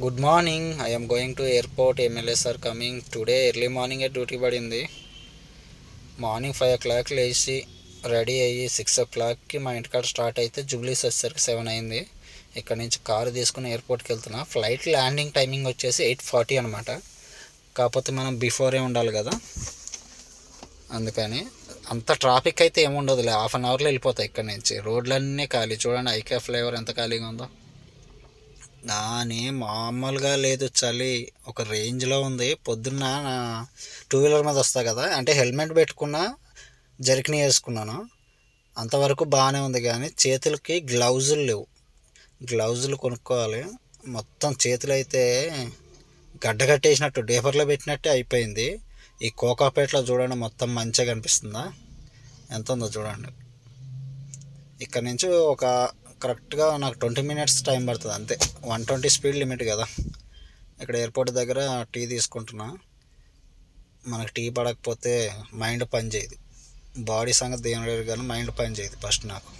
Good morning. I am going to airport. MLAs are coming today. Early మార్నింగే duty పడింది. Morning 5 o'clock లేచి ready అయ్యి 6 o'clockకి మా ఇంటికాడ స్టార్ట్ అయితే జూబ్లీస్ వచ్చేసరికి 7 అయింది. ఇక్కడ నుంచి కారు తీసుకుని ఎయిర్పోర్ట్కి వెళ్తున్నా. ఫ్లైట్ ల్యాండింగ్ టైమింగ్ వచ్చేసి 8:40 అనమాట. కాకపోతే మనం బిఫోరే ఉండాలి కదా, అందుకని అంత ట్రాఫిక్ అయితే ఏముండదులే. హాఫ్ అన్ అవర్లో వెళ్ళిపోతాయి ఇక్కడ నుంచి. రోడ్లన్నీ ఖాళీ. చూడండి ఐకే ఫ్లైఓవర్ ఎంత ఖాళీగా ఉందో. కానీ మామూలుగా లేదు, చలి ఒక రేంజ్లో ఉంది. పొద్దున్న నా టూ వీలర్ మీద వస్తా కదా, అంటే హెల్మెట్ పెట్టుకున్నా, జర్కిన్ వేసుకున్నాను, అంతవరకు బాగానే ఉంది. కానీ చేతులకి గ్లౌజులు లేవు. గ్లౌజులు కొనుక్కోవాలి. మొత్తం చేతులు అయితే గడ్డగట్టేసినట్టు, డేపర్లో పెట్టినట్టే అయిపోయింది. ఈ కోకాపేటలో చూడండి, మొత్తం మంచిగా కనిపిస్తుందా, ఎంత ఉందో చూడండి. ఇక్కడ నుంచి ఒక కరెక్ట్గా నాకు 20 minutes టైం పడుతుంది అంతే. 120 స్పీడ్ లిమిట్ కదా. ఇక్కడ ఎయిర్పోర్ట్ దగ్గర టీ తీసుకుంటున్నా. మనకు టీ పడకపోతే మైండ్ పని చేయదు. బాడీ సంగతి దేవుడు కానీ మైండ్ పని చేయదు ఫస్ట్ నాకు.